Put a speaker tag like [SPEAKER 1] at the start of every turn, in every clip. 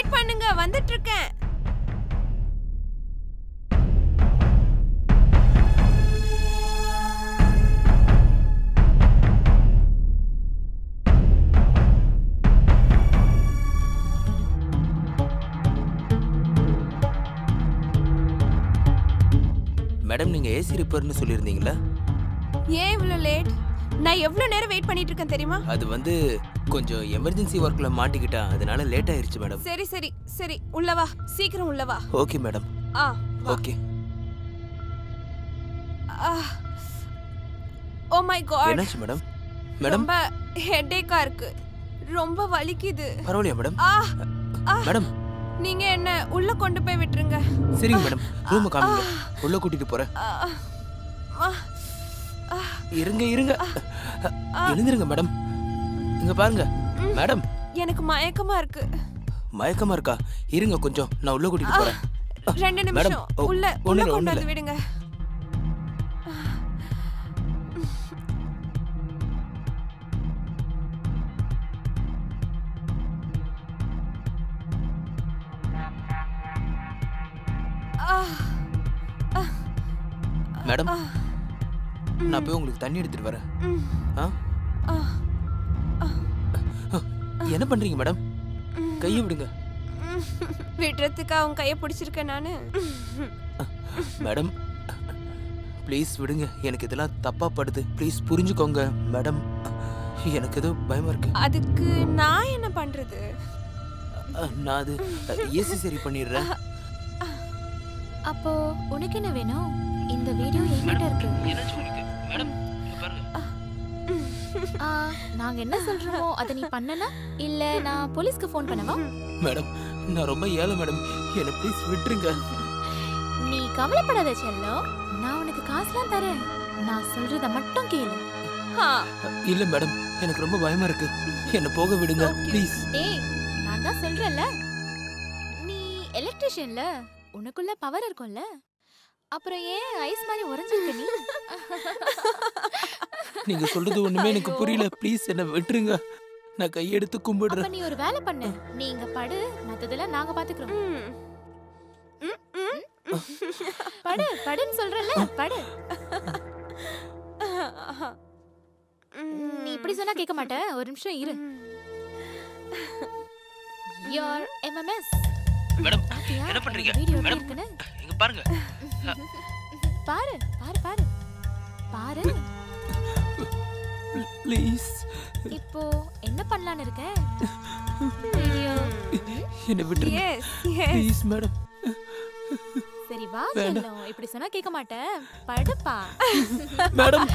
[SPEAKER 1] Wait பண்ணுங்க, வந்துட்டு இருக்கேன்.
[SPEAKER 2] மேடம், நீங்க ஏசி ரிப்பேர்னு சொல்லியிருந்தீங்களா?
[SPEAKER 1] ஏன் இவ்வளவு லேட்? நான் எவ்வளவு நேரம் வெயிட் பண்ணிட்டு இருக்கேன் தெரியுமா?
[SPEAKER 2] அது வந்து கொஞ்சம் எமர்ஜென்சி ஒர்க்ல மாட்டிக்கிட்டா, அதனால லேட் ஆயிருச்சு மேடம்.
[SPEAKER 1] சரி சரி சரி, உள்ள வா, சீக்கிரம் உள்ள வா.
[SPEAKER 2] Okay madam. Okay.
[SPEAKER 1] Oh my god.
[SPEAKER 2] என்னாச்சு மேடம்? மேடம்,
[SPEAKER 1] ரொம்ப ஹெட்டேக்கா இருக்கு, ரொம்ப வலிக்குது.
[SPEAKER 2] பரவாயில்லையா மேடம்? மேடம்,
[SPEAKER 1] நீங்க என்ன உள்ள கொண்டு போய் விட்டுருங்க.
[SPEAKER 2] சரிங்க மேடம், ரூம் காமிங்க, உள்ள கூட்டிட்டு போறேன். இருங்க இருங்க, எழுந்திருங்க மேடம். இங்க பாருங்க மேடம்.
[SPEAKER 1] எனக்கு மயக்கமா இருக்கு.
[SPEAKER 2] மயக்கமா இருக்கா? இருங்க கொஞ்சம், நான் உள்ள கூட்டிட்டு போறேன்.
[SPEAKER 1] 2 நிமிஷம். உள்ள கொண்டு வந்து விடுங்க.
[SPEAKER 2] மேடம், நான் போய் உங்களுக்கு தண்ணி எடுத்துட்டு வரேன். என்ன பண்றீங்க மேடம்? கையை விடுங்க.
[SPEAKER 1] விடுறதுக்கு அவங்க கையை பிடிச்சிருக்கேன் நானு.
[SPEAKER 2] மேடம் ப்ளீஸ் விடுங்க, எனக்கு இதெல்லாம் தப்பா படுது. ப்ளீஸ் புரிஞ்சுக்கோங்க மேடம், எனக்கு ஏதோ பயமா இருக்கு.
[SPEAKER 1] அதுக்கு நான் என்ன பண்றது?
[SPEAKER 2] நான் அது ஏசி சரி பண்ணிடுறேன்.
[SPEAKER 3] அப்போ உனக்கு என்ன வேணும்? இந்த வீடியோ என்கிட்ட இருக்கு.
[SPEAKER 2] மேடம் பாருங்க.
[SPEAKER 3] நாங்க என்ன சொல்றோமோ அதை நீ பண்ணனா இல்ல நான் போலீஸ்க்கு ஃபோன் பண்ணவா?
[SPEAKER 2] மேடம், நான் ரொம்ப ஏழை மேடம், என்ன ப்ளீஸ் விட்டுருங்க.
[SPEAKER 3] நீ கவலைப்படாத செல்லம், நான் உனக்கு காசுலாம் தரேன். நான் சொல்றத மட்டும் கேளு.
[SPEAKER 2] இல்ல மேடம், எனக்கு ரொம்ப பயமா இருக்கு, என்ன போக விடுங்க ப்ளீஸ்.
[SPEAKER 3] ஏய், நான் தான் சொல்றேன்ல, நீ எலக்ட்ரிஷியன்ல, உனக்குள்ள பவர் இருக்கும்ல, அப்புறம் ஏன் ஐஸ் மாதிரி உறைஞ்சிருக்க நீ?
[SPEAKER 2] நீங்க சொல்றது ஒண்ணுமே எனக்கு புரியல, ப்ளீஸ் என்ன விட்டுருங்க, நான் கையெடுத்து கும்பிடுறேன்.
[SPEAKER 3] அப்ப நீ ஒரு வேலை பண்ணு, நீ இங்க படு, மத்ததெல்லாம் நாங்க பாத்துக்கிறோம். படு படுன்னு சொல்றல, படு. நீ இப்படி சொன்னா கேட்க மாட்டே, ஒரு நிமிஷம் இரு. Your MMS.
[SPEAKER 2] மேடம், என்ன பண்றீங்க? மேடம், இங்க பாருங்க.
[SPEAKER 3] பாரு பாரு பாரு பாரு.
[SPEAKER 2] ப்ளீஸ்.
[SPEAKER 3] இப்போ என்ன பண்ணலாம்னு இருக்க?
[SPEAKER 2] என்ன விட்டுருங்க ப்ளீஸ் மேடம்.
[SPEAKER 3] சரி வா செல்லம், இப்படி சொன்னா கேட்க மாட்டேன், படுப்பா.
[SPEAKER 2] மேடம்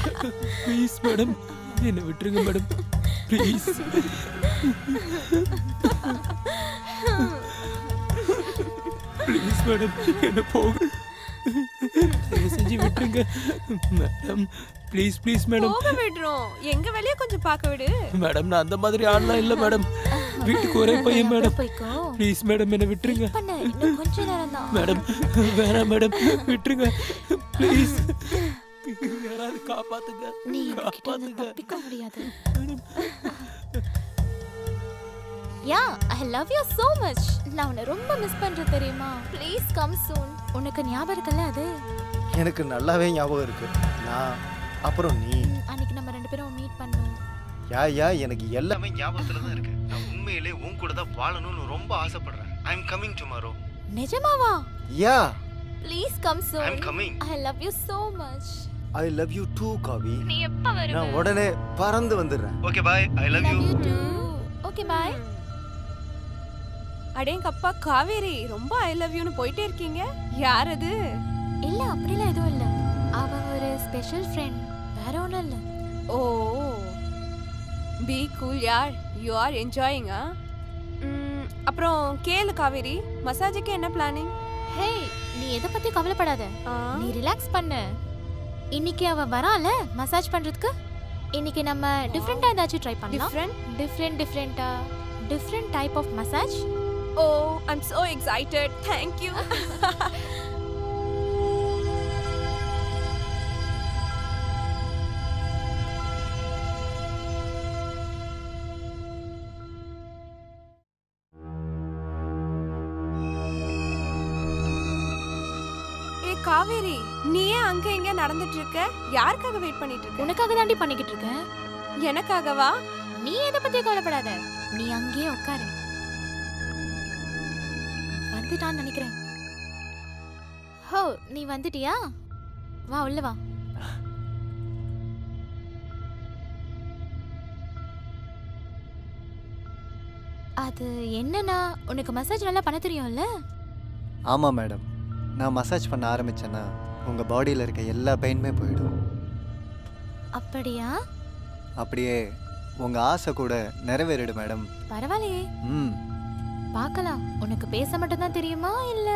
[SPEAKER 2] ப்ளீஸ் மேடம், என்ன விட்டுருங்க மேடம் ப்ளீஸ். ப்ளீஸ் மேடம், என்ன போக தயவு செஞ்சு விட்டுருங்க மேடம், ப்ளீஸ் ப்ளீஸ் மேடம்.
[SPEAKER 1] போக விடுறோம், எங்க வேலைய கொஞ்சம் பார்க்க விடு.
[SPEAKER 2] மேடம், நான் அந்த மாதிரி ஆளலாம் இல்ல மேடம், வீட்டுக்கு ஒரே பையன் மேடம், ப்ளீஸ் மேடம் என்ன விட்டுருங்க.
[SPEAKER 3] இன்னும் கொஞ்ச நேரம் தான்
[SPEAKER 2] மேடம், வேணாம் மேடம், விட்டுருங்க ப்ளீஸ். யாராவது காப்பாத்துங்க,
[SPEAKER 3] நீ
[SPEAKER 2] காப்பாத்துங்க.
[SPEAKER 3] தப்பிக்க முடியாது. யா, I love you so much. நான் உன்னை ரொம்ப மிஸ் பண்றேன் தெரியுமா? Please come soon. உனக்கு ஞாபகம் இருக்குல்ல அது?
[SPEAKER 4] எனக்கு நல்லாவே ஞாபகம் இருக்கு. நான் அப்புறம் நீ
[SPEAKER 3] அன்னைக்கு நம்ம ரெண்டு பேரும் மீட் பண்ணோம்.
[SPEAKER 4] யா எனக்கு எல்லாமே ஞாபகத்துல தான் இருக்கு. நான் உண்மையிலே உன் கூட தான் வாழணும்னு ரொம்ப ஆசைப்படுறேன். I am coming tomorrow.
[SPEAKER 3] நிஜமாவா?
[SPEAKER 4] யா.
[SPEAKER 3] Please come soon.
[SPEAKER 4] I am coming.
[SPEAKER 3] I love you so much.
[SPEAKER 4] I love you too, Kavi.
[SPEAKER 3] நீ எப்ப வருவ?
[SPEAKER 4] நான் உடனே பறந்து வந்துறேன். Okay bye. I love you.
[SPEAKER 3] Love you too. Okay bye.
[SPEAKER 1] அடேங்கப்பா காவேரி, ரொம்ப ஐ லவ் யூன்னு போயிட்டே இருக்கீங்க. யார் அது?
[SPEAKER 3] இல்ல அப்படிலாம் எதுவும் இல்ல, அவ ஒரு ஸ்பெஷல் ஃப்ரெண்ட், வேற ஒண்ணும் இல்ல.
[SPEAKER 1] ஓ, பி கூல் யார், யூ ஆர் என்ஜாயிங். அப்புறம் கேளு காவேரி, மசாஜுக்கு என்ன பிளானிங்?
[SPEAKER 3] ஹே, நீ எதை பத்தி கவலைப்படாத, நீ ரிலாக்ஸ் பண்ணு. இன்னைக்கு அவ வரால மசாஜ் பண்றதுக்கு. இன்னைக்கு நம்ம டிஃபரெண்டா ஏதாச்சும் ட்ரை பண்ணலாம். Different type of massage.
[SPEAKER 1] Oh, I'm so excited. Thank you. Kaveri, நீ ஏன் அங்க எங்க நடந்துட்டு இருக்க? யாருக்காக வெயிட் பண்ணிட்டு இருக்க?
[SPEAKER 3] உனக்காக தாண்டி பண்ணிக்கிட்டு இருக்கேன்.
[SPEAKER 1] எனக்காகவா?
[SPEAKER 3] நீ எதை பத்தி கவலைப்படாத, நீ அங்கேயே உட்காரு. வந்துட்டான்னு நினைக்கிறேன். ஹோ, நீ வந்துட்டியா? வா உள்ள வா. அது என்னன்னா, உனக்கு மசாஜ் நல்லா பண்ண தெரியும்ல?
[SPEAKER 4] ஆமாம் மேடம், நான் மசாஜ் பண்ண ஆரம்பிச்சேன்னா உங்கள் பாடியில் இருக்க எல்லா பெயினுமே போயிடும்.
[SPEAKER 3] அப்படியா?
[SPEAKER 4] அப்படியே உங்கள் ஆசை கூட நிறைவேறிடும் மேடம்.
[SPEAKER 3] பரவாயில்லையே. பார்க்கலாம். உனக்கு பேச மட்டும் தான் தெரியுமா இல்ல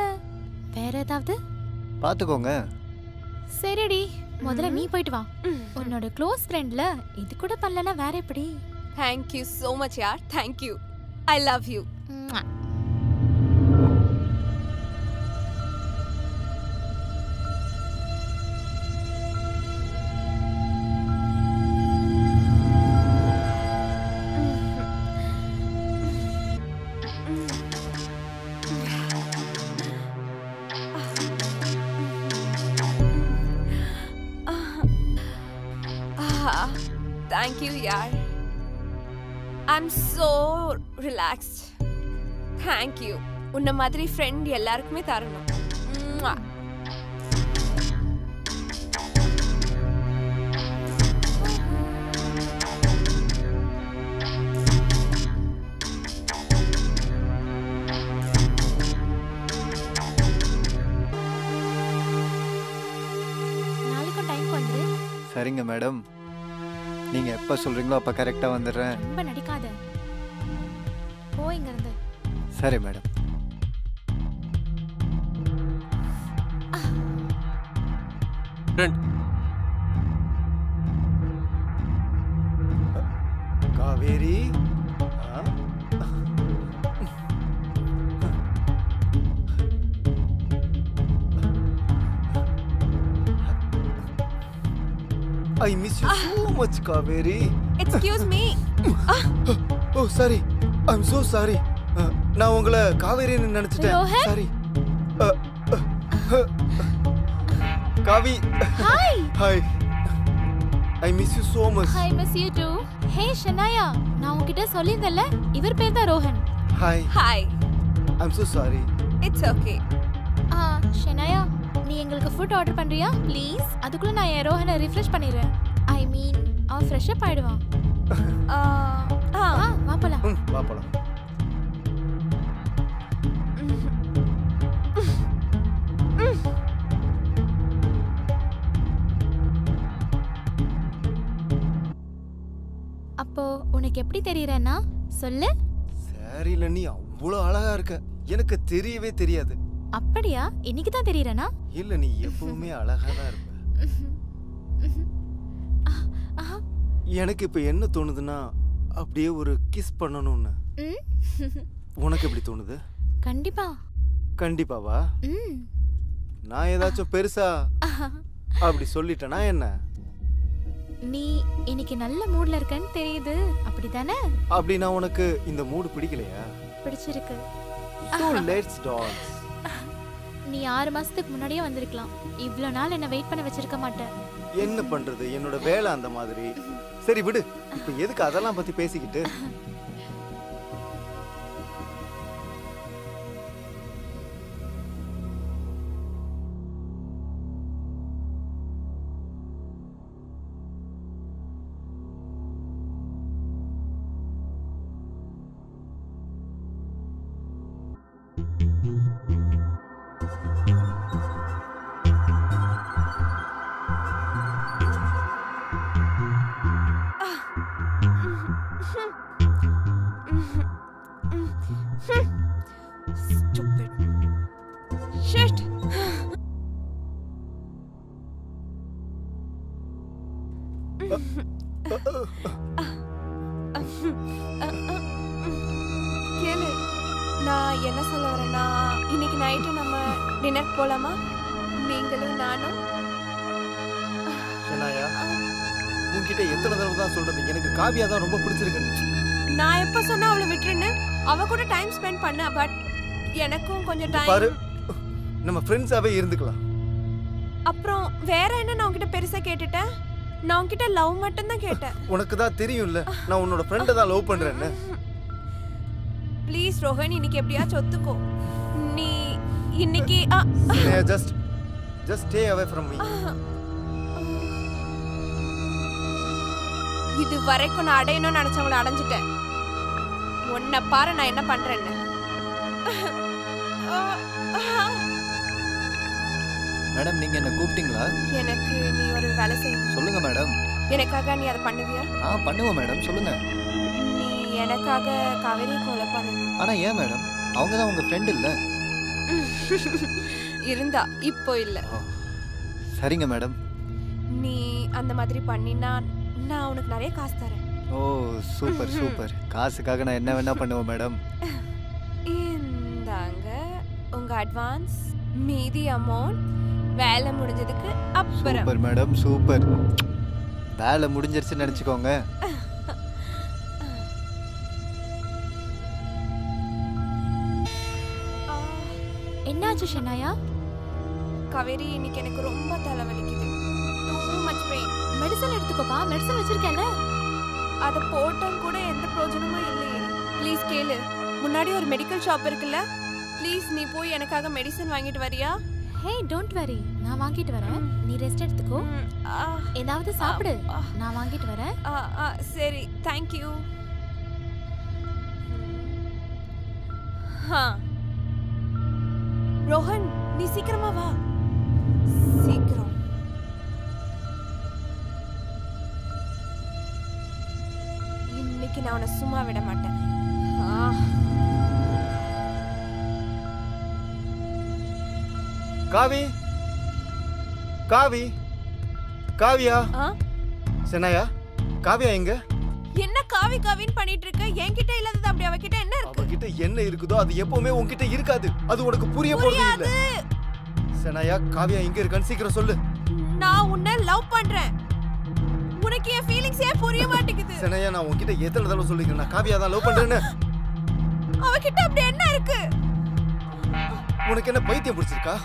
[SPEAKER 3] வேற ஏதாவது?
[SPEAKER 4] பார்த்துக்கோங்க.
[SPEAKER 3] சரிடி, முதல்ல நீ போயிட்டு வா. உன்னோட க்ளோஸ் ஃப்ரெண்ட்ல இது கூட பண்ணலனா வேற எப்படி?
[SPEAKER 1] Thank you so much yaar. Thank you. I love you. Thank you yaar. I'm so relaxed. Thank you. உன்ன மாதிரி ஃப்ரெண்ட் எல்லாருக்குமே தரணும்.
[SPEAKER 3] நாளைக்கு டைம் வந்துரு.
[SPEAKER 4] சரிங்க மேடம், நீங்கள் எப்போ சொல்கிறீங்களோ அப்போ கரெக்டாக வந்துடுறேன்.
[SPEAKER 3] ரொம்ப நடிக்காத, போ இங்க இருந்து.
[SPEAKER 4] சரி madam. Kaveri, I miss you so much, Kaveri.
[SPEAKER 1] Excuse me.
[SPEAKER 4] Oh, sorry. I'm so sorry. நான் உங்களை காவேரின்னு நினைச்சிட்டேன். Sorry. காவி.
[SPEAKER 3] Hi.
[SPEAKER 4] Hi. I miss you so much.
[SPEAKER 3] I miss you too. Hey Shanaya, நான் உன்கிட்ட சொல்லிருந்தல, இவர் பேர் தான் Rohan.
[SPEAKER 4] Hi.
[SPEAKER 1] Hi.
[SPEAKER 4] I'm so sorry.
[SPEAKER 1] It's okay.
[SPEAKER 3] Shanaya, நீ எங்களுக்கு ஃபுட் ஆர்டர் பண்றியா ப்ளீஸ்? அதுக்குள்ள நான் என் ரோஹனை ரிஃப்ரெஷ் பண்ணிடுறேன். ஐ மீன் அவன் ஃப்ரெஷ் அப் ஆயிடுவான். வா போலாம்.
[SPEAKER 4] வா போலாம்.
[SPEAKER 3] அப்போ உனக்கு எப்படி தெரியறேன்னா சொல்லு.
[SPEAKER 4] சாரில நீ அவ்வளவு அழகா இருக்க, எனக்கு தெரியவே தெரியாது.
[SPEAKER 3] அப்படியா? இன்னைக்கு தான் தெரியறேனா?
[SPEAKER 4] இல்ல, நீ எப்பவுமே அழகா தான் இருப்ப. எனக்கு இப்ப என்ன தோணுதுன்னா, அப்படியே ஒரு கிஸ் பண்ணணும்னு. உனக்கு எப்படி தோணுது?
[SPEAKER 3] கண்டிப்பா.
[SPEAKER 4] கண்டிப்பாவா? நான் ஏதாச்சும் பெருசா அப்படி சொல்லிட்டேனா என்ன?
[SPEAKER 3] நீ இன்னைக்கு நல்ல மூட்ல இருக்கன்னு தெரியுது, அப்படிதானே?
[SPEAKER 4] அப்படினா உனக்கு இந்த மூட் பிடிக்கலையா?
[SPEAKER 3] பிடிச்சிருக்கு.
[SPEAKER 4] So let's dance.
[SPEAKER 3] நீ 6 மாசத்துக்கு முன்னாடியே வந்திருக்கலாம். இவ்ளோ நாள் என்ன வெயிட் பண்ண வச்சிருக்க மாட்டேன்.
[SPEAKER 4] என்ன பண்றது, என்னோட வேலை அந்த மாதிரி. சரி விடு, இப்போ எதுக்கு அதெல்லாம் பத்தி பேசிக்கிட்டு?
[SPEAKER 1] Stupid. Shit. கேளு, நான் என்ன சொல்ல வரேன்னா, இன்னைக்கு நைட்டு நம்ம டின்னர் போலாமா? நீங்களும் நானும்.
[SPEAKER 4] ஷனாயா, உன்கிட்ட எத்தனை தடவை தான் சொல்றது, எனக்கு காவியா தான் ரொம்ப பிடிச்சிருக்கு.
[SPEAKER 1] நான் எப்ப சொன்னா அவளை விட்டுருன்னு, அவ கூட டைம் ஸ்பெண்ட் பண்ண. பட் எனக்கும் கொஞ்சம் டைம்.
[SPEAKER 4] பாரு, நம்ம ஃப்ரெண்ட்ஸாவே இருந்துக்கலாம்.
[SPEAKER 1] அப்புறம் வேற என்ன நான் உன்கிட்ட பெருசா கேட்டுட்டேன்? நான் உன்கிட்ட லவ் மட்டும் தான் கேட்டேன்.
[SPEAKER 4] உனக்கு தான் தெரியும்ல நான் உன்னோட ஃப்ரெண்டை தான் லவ் பண்றேன்னு.
[SPEAKER 1] ப்ளீஸ் ரோஹன், இன்னைக்கு எப்படியாச்சும் ஒத்துக்கோ. நீ இன்னைக்கு
[SPEAKER 4] just stay away from me.
[SPEAKER 1] இது வரைக்கும் நான் அடையணும்னு நினைச்சவங்கள அடைஞ்சிட்டேன். உன்னை பாரு நான் என்ன பண்றேன்னு.
[SPEAKER 5] மேடம் நீங்க என்ன கூப்பிட்டீங்களா?
[SPEAKER 1] எனக்கு நீ ஒரு வேலை செய்யணும்.
[SPEAKER 5] சொல்லுங்க மேடம்.
[SPEAKER 1] எனக்காக நீ அதை பண்ணுவியா?
[SPEAKER 5] பண்ணுவேன் மேடம், சொல்லுங்க.
[SPEAKER 1] நீ எனக்காக காவேரி கொலை பண்ணணும்.
[SPEAKER 5] ஆனா ஏன் மேடம்? அவங்க தான் உங்க ஃப்ரெண்ட் இல்ல?
[SPEAKER 1] இருந்தா இப்போ இல்ல.
[SPEAKER 5] சரிங்க மேடம்.
[SPEAKER 1] நீ அந்த மாதிரி பண்ணினா நான் உனக்கு நிறைய காசு தரேன்.
[SPEAKER 5] ஓ சூப்பர் சூப்பர். காசுக்காக நான் என்ன வேணா பண்ணுவேன் மேடம்.
[SPEAKER 1] இந்தாங்க உங்க அட்வான்ஸ், மீதி அமௌண்ட் வேலை முடிஞ்சதுக்கு அப்புறம்.
[SPEAKER 5] Super madam super. வேலை முடிஞ்சிருச்சுன்னு நினைச்சுக்கோங்க.
[SPEAKER 3] என்னாச்சு ஷனாயா?
[SPEAKER 1] காவேரி இன்னைக்கு எனக்கு ரொம்ப தலைவலிக்குது. too much pain.
[SPEAKER 3] மெடிசன் எடுத்துக்கோப்பா, மெடிசன் வச்சிருக்கேன்ல.
[SPEAKER 1] அத போட்டும் கூட எந்த பிரயோஜனமும் இல்லையே. ப்ளீஸ் கேளு, முன்னாடி ஒரு மெடிக்கல் ஷாப் இருக்குல்ல, ப்ளீஸ் நீ போய் எனக்காக மெடிசன் வாங்கிட்டு வரியா?
[SPEAKER 3] ஹே டோன்ட் வரி, நான் வாங்கிட்டு வரேன். நீ ரெஸ்ட் எடுத்துக்கோ. ஏதாவது சாப்பிடு, நான் வாங்கிட்டு வரேன்.
[SPEAKER 1] சரி தேங்க் யூ. ரோஹன் நீ சீக்கிரமா வா, சீக்கிரம். இன்னைக்கு நான் உன்னை சும்மா விட மாட்டேன்.
[SPEAKER 4] காவி காவி காவியா சென்னாயா காவியா எங்க?
[SPEAKER 1] என்ன காவி காவின்னு பண்ணிட்டு இருக்க? என்கிட்ட இல்லாதது அப்படி அவகிட்ட என்ன இருக்கு?
[SPEAKER 4] அவகிட்ட என்ன இருக்குதோ அது எப்பவுமே உன்கிட்ட இருக்காது. அது உனக்கு புரிய போறது இல்ல. சென்னாயா காவியா எங்க இருக்கான்னு சீக்கிரம் சொல்லு.
[SPEAKER 1] நான் உன்னை லவ் பண்றேன். உனக்கு என் ஃபீலிங்ஸ் ஏன் புரிய மாட்டேங்குது?
[SPEAKER 4] சென்னாயா நான் உன்கிட்ட எத்தனை தடவை சொல்லிருக்கேன் நான் காவியா தான் லவ் பண்றேன்னு.
[SPEAKER 1] அவகிட்ட அப்படி என்ன இருக்கு?
[SPEAKER 4] உனக்கு என்ன பைத்தியம் பிடிச்சிருக்கா?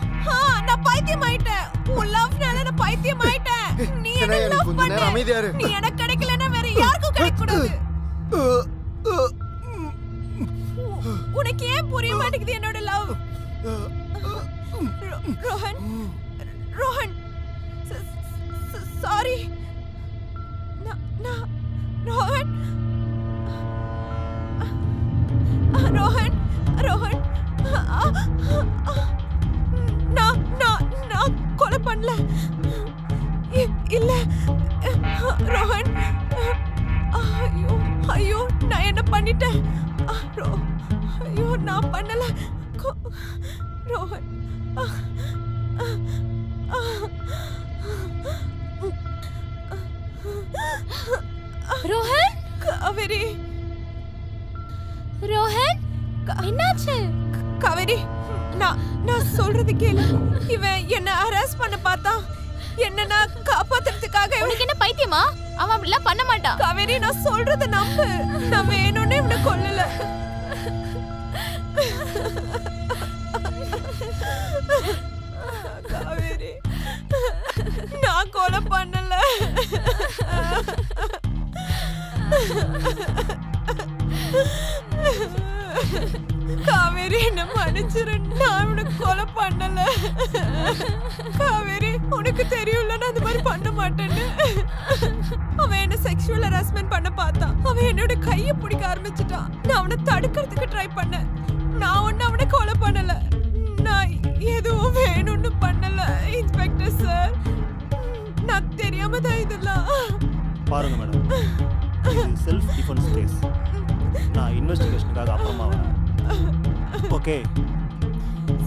[SPEAKER 1] நான் பைத்தியம் ஆயிட்டேன். உன் லவ்னால நான் பைத்தியம் ஆயிட்டேன். நீ என்ன லவ் பண்ண?
[SPEAKER 4] நேரா அமைதியா இரு.
[SPEAKER 1] நீ எனக்கு கிடைக்கலனா வேற யாருக்கும் கிடைக்க கூடாது. உனக்கு ஏன் புரிய மாட்டேங்குது என்னோட லவ்? ரோஹன் ரோஹன் சாரி. ரோஹன் ரோஹன் ரோஹன் நான் கொலை பண்ணல. இல்ல ரோஹன். ஐயோ ஐயோ நான் என்ன பண்ணிட்டேன்? ஐயோ நான் பண்ணல ரோஹன்.
[SPEAKER 3] ரோஹன்
[SPEAKER 1] காவேரி.
[SPEAKER 3] ரோஹன் என்னாச்சு?
[SPEAKER 1] காவேரி நான் சொல்றது கேளு. இவன் என்ன ஹராஸ் பண்ண பார்த்தா. என்ன நான் காப்பாத்துறதுக்காக.
[SPEAKER 3] உனக்கு என்ன பைத்தியமா? அவன் அப்படிலாம் பண்ண மாட்டான்.
[SPEAKER 1] காவேரி நான் சொல்றத நம்பு. நான் வேணும்னே இவனை கொல்லல. காவேரி நான் கொலை பண்ணல. காவேரி என்ன மன்னிச்சிரு. நான் உனக்கு கொலை பண்ணல. காவேரி உனக்கு தெரியும்ல நான் அந்த மாதிரி பண்ண மாட்டேன்னு. அவன் என்ன செக்ஷுவல் ஹராஸ்மென்ட் பண்ண பார்த்தான். அவன் என்னோட கையை பிடிக்க ஆரம்பிச்சிட்டான். நான் அவனை தடுக்கிறதுக்கு ட்ரை பண்ணேன். நான் ஒன்னும் அவனை கொலை பண்ணல. நான் எதுவும் வேணும்னு பண்ணல இன்ஸ்பெக்டர் சார். நான் தெரியாம தான் இதெல்லாம்.
[SPEAKER 6] பாருங்க மேடம், இது செல்ஃப் டிஃபென்ஸ் கேஸ். நான் இன்வெஸ்டிகேஷனுக்காக அப்புறமா வரேன். ஓகே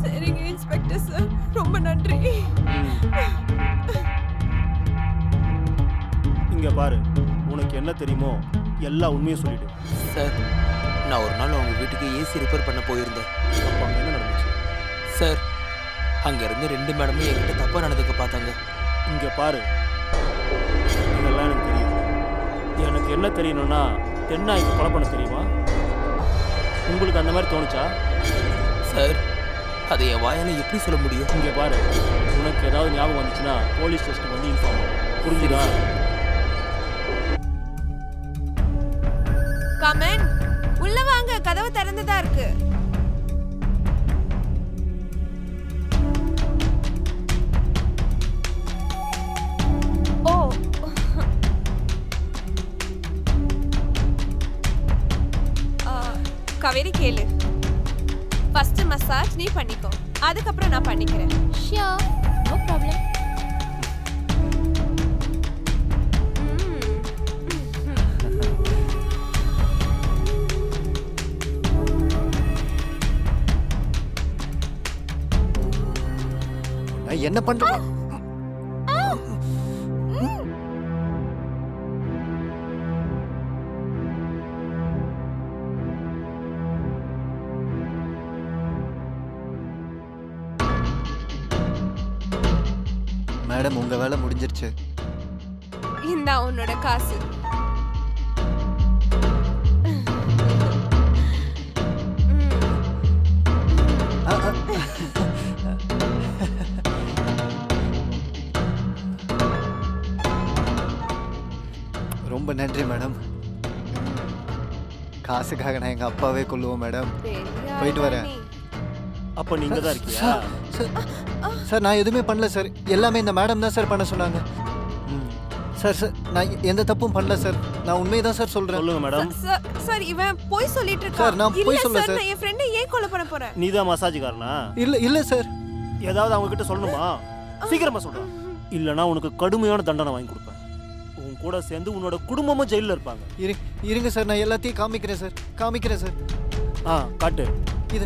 [SPEAKER 1] சரிங்க இன்ஸ்பெக்டர் சார், ரொம்ப நன்றி.
[SPEAKER 6] இங்க பாரு, உனக்கு என்ன தெரியுமோ எல்லா உண்மையும் சொல்லிடு.
[SPEAKER 2] சார் நான் ஒரு நாள் அவங்க வீட்டுக்கு ஏசி ரிப்பேர் பண்ண போயிருந்தேன்.
[SPEAKER 6] அப்போ அங்கே என்ன நடந்துச்சு?
[SPEAKER 2] சார் அங்கேருந்து 2 மேடமும் என்கிட்ட தப்பாக நடந்துக்க பார்த்தாங்க.
[SPEAKER 6] இங்கே பாரு, இதெல்லாம் எனக்கு தெரியும். எனக்கு என்ன தெரியணும்னா தென்னாய்க்கு கொலை பண்ண தெரியுமா? உங்களுக்கு அந்த மாதிரி தோணுச்சா?
[SPEAKER 2] சார் அதை என் வாயால எப்படி சொல்ல முடியும்?
[SPEAKER 6] இங்கே பாரு, உனக்கு ஏதாவது ஞாபகம் வந்துச்சுன்னா போலீஸ் ஸ்டேஷனுக்கு வந்து இன்ஃபார்ம் புரிஞ்சுதா?
[SPEAKER 1] கமன், உள்ள வாங்க, கதவு திறந்ததா இருக்கு. ஓ, கவேரி கேளு. ஃபர்ஸ்ட் மசாஜ் நீ பண்ணிக்கோ, அதுக்கப்புறம் நான் பண்ணிக்கிறேன்.
[SPEAKER 3] Sure, no problem.
[SPEAKER 5] நான் என்ன பண்றேன்? மேடம் உங்க வேலை முடிஞ்சிருச்சு.
[SPEAKER 1] இந்தா உன்னோட காசு.
[SPEAKER 5] ரொம்ப நன்றி மேடம். காசுக்காக நான் எங்க அப்பாவே கொல்லுவோம் மேடம். போயிட்டு வரேன்.
[SPEAKER 6] அப்போ நீங்க தான் இருக்கியா?
[SPEAKER 5] சார் நான் எதுவுமே பண்ணல சார், எல்லாமே இந்த மேடம் தான் சார் பண்ண சொன்னாங்க. சார் சார் நான் எந்த தப்பும் பண்ணல சார், நான் உண்மையை தான் சார் சொல்றேன்.
[SPEAKER 6] சொல்லுங்க மேடம்.
[SPEAKER 1] சார் இவன் போய் சொல்லிட்டு இருக்கான்.
[SPEAKER 5] சார் நான் போய் சொல்ல சார்.
[SPEAKER 1] நான் என் ஃப்ரெண்டை ஏன் கொலை பண்ண போறேன்?
[SPEAKER 6] நீ தான் மசாஜ்காரனா?
[SPEAKER 5] இல்ல சார்.
[SPEAKER 6] ஏதாவது அவங்க கிட்ட சொல்லணுமா? சீக்கிரமா சொல்றேன், இல்லைன்னா உனக்கு கடுமையான தண்டனை வாங்கி கொடுப்பேன். உன் கூட சேர்ந்து உன்னோட குடும்பமும் ஜெயிலில் இருப்பாங்க.
[SPEAKER 5] இருங்க சார், நான் எல்லாத்தையும் காமிக்கிறேன் சார்.
[SPEAKER 6] காட்டு.
[SPEAKER 5] இது